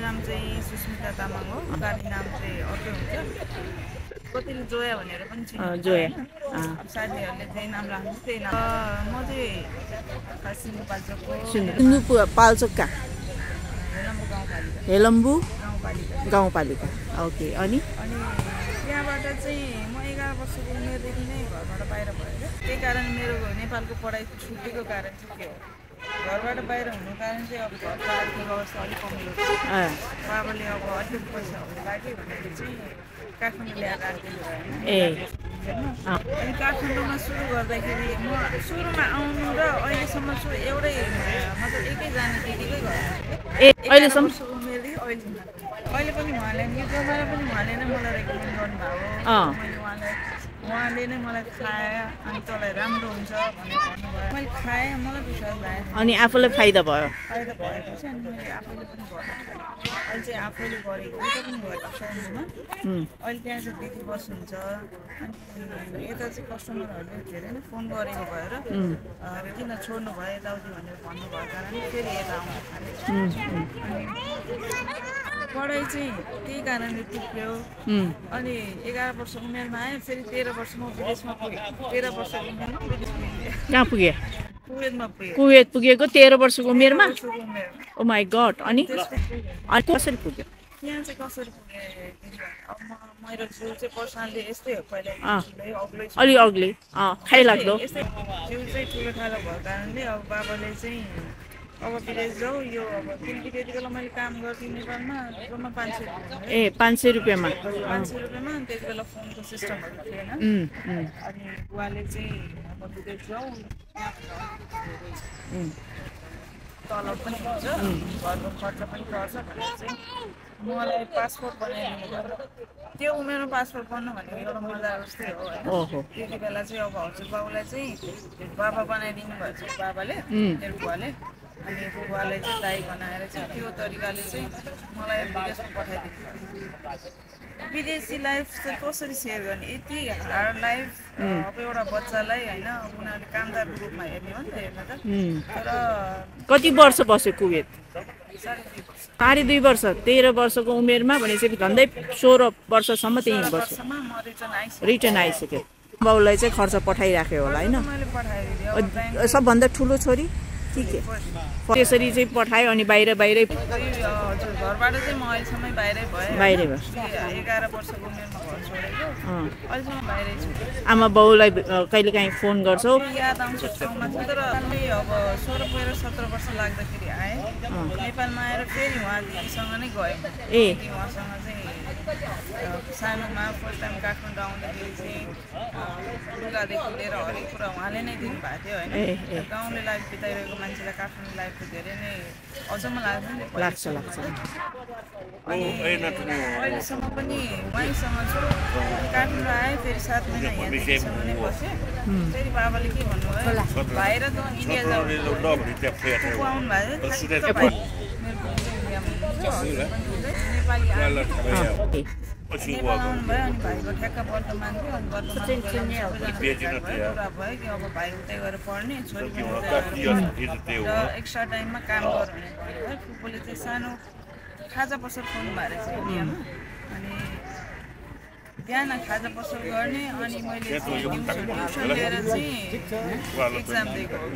नाम चाहिँ सुस्मिता तामाङ हो, गाडी नाम चाहिँ अर्कै हुन्छ। कतिले जोया भनेर पनि चिन्छ, जोया। साथीहरूले चाहिँ नाम राख्नु त्यही नाम। म चाहिँ सिन्धुपाल्चोकको सिन्धुपाल्चोक कहाँ? हेलम्बु गाउँपालिका। ओके। अनि त्यहाँबाट चाहिँ म 11 वर्षको उमेरदेखि नै घरबाट बाहिर भयो। त्यही कारण मेरो नेपालको पढाइ छुटेको कारण चाहिँ के हो, घरबाट बाहिर हुनु कारण चाहिँ अब घरको आर्थिक अवस्था अलिक कमजोर छ। बाबाले अब अलिक पैसाहरू लाग्यो भनेर चाहिँ काठमाडौँ ल्याएर राखिदिनु भयो। अनि काठमाडौँमा सुरु गर्दाखेरि म सुरुमा आउनु र अहिलेसम्म एउटै मतलब एकै जाने दिदीकै घर। अहिलेसम्म अहिले पनि उहाँले यो जमाना पनि उहाँले नै मलाई रेकमेन्ड गर्नुभयो। उहाँले नै मलाई खाए अनि तँलाई राम्रो हुन्छ भनेर भन्नुभयो। मैले खाएँ, मलाई विश्वास लाग्यो। अनि आफूलाई फाइदा भयो। फाइदा भएपछि अनि मैले आफैले पनि गरेँ। अहिले चाहिँ आफैले गरेको उता पनि गरेको साउन्डमा। अहिले त्यहाँ चाहिँ दिदी बस्नुहुन्छ। अनि यता चाहिँ कस्टमरहरूले धेरै नै फोन गरेको भएर किन छोड्नु भयो यताउति भनेर भन्नुभयो कारणले फेरि यता आउनु थालेँ। पढाइ चाहिँ त्यही कारणले टुक्यो। अनि 11 वर्षको उमेरमा आएँ, फेरि 13 वर्षमा विदेशमा पुगेँ। 13 वर्षको उमेरमा विदेश पुगेँ। कहाँ पुगे? कुवेतमा पुगेँ। कुवेत पुगेको 13 वर्षको उमेरमा? ओ माई गॉड। अनि कसरी पुग्यो? यहाँ चाहिँ कसरी पुगेँ अब मेरो जिउ चाहिँ पर्सनालिटी यस्तै हो। पहिला अलि अग्ली खाइलाग्दो जिउ चाहिँ ठुलो ठालो भएको कारणले अब बाबाले चाहिँ अब विदेश जाऊ, यो अब तिमी त्यति बेला मैले काम गर्थेँ नेपालमा जम्मा 500 रुपियाँ। 500 रुपियाँमा? 500 रुपियाँमा। त्यति बेला फोनको सिस्टमहरू थिएन। अनि बुवाले चाहिँ अब विदेश जाऊ, तलब पनि हुन्छ, घरको खर्च पनि गर्छ भनेर चाहिँ मलाई पासपोर्ट बनाइदिनु भयो। त्यो उमेरमा पासपोर्ट बन्नु भनेको एउटा मजा जस्तै हो होइन। त्यति बेला चाहिँ अब हजुर बाबुलाई चाहिँ बाबा बनाइदिनु भएछ बाबाले, मेरो बुवाले। अनि बुवाले चाहिँ दाइ बनाएर चाहिँ त्यो तरिकाले चाहिँ मलाई विदेशमा पठाइदिनु भयो। विदेशी लाइफ चाहिँ कसरी सेयर गर्ने, यति हार्ड लाइफ अब एउटा बच्चालाई होइन। उनीहरूले कामदारको रूपमा हेर्ने हो नि त, हेर्न त। तर कति वर्ष बस्यो कुवेत? 2.5 वर्ष। 13 वर्षको उमेरमा भनेपछि झन्डै 16 वर्षसम्म त्यहीँ बस्यो। रिटर्न आइसक्यो। बाउलाई चाहिँ खर्च पठाइराख्यो होला होइन? सबभन्दा ठुलो छोरी के त्यसरी चाहिँ पठायो। अनि बाहिरै हजुर घरबाट चाहिँ म अहिलेसम्म बाहिरै भयो। 11 वर्षको उमेरमा घर छोडेको, अहिलेसम्म बाहिरै छु। आमा बाउलाई कहिलेकाहीँ फोन गर्छौ? याद आउँछ ठाउँमा चाहिँ। तर अब 16-17 वर्ष लाग्दाखेरि आएँ नेपालमा आएर फेरि उहाँ दिदीसँग नै गएँ। उहाँसँग चाहिँ सानोमा फर्स्ट टाइम काठमाडौँ आउँदाखेरि चाहिँ लुगादेखि लिएर हरेक कुरा उहाँले नै दिनुभएको थियो होइन। गाउँले लाइफ बिताइरहेको मान्छेलाई काठमाडौँ लाइफ धेरै नै अचम्म लाग्छ। अनि अहिलेसम्म पनि उहाँसँग छु। काठमाडौँ आएँ, फेरि 7 महिना यहाँ दिदीसँग नै बसेँ। फेरि बाबाले के भन्नुभयो, बाहिर त इन्डिया जाऊ आउनु भएको। नेपाली नेपाल आउनुभयो। अनि भाइको ठ्याक्क वर्तमान थियो। अनि वर्तमान कुरा भयो कि अब भाइ उतै गएर पढ्ने, छोरी पनि उतै गएर पढ्ने र एक्स्ट्रा टाइममा काम गर भने भयो। फुपूले चाहिँ सानो खाजा पसल खोल्नु भएको रहेछ इन्डियामा। अनि बिहान खाजा पसल गर्ने, अनि मैले चाहिँ ट्युसन लिएर चाहिँ एक्जाम दिएको हो।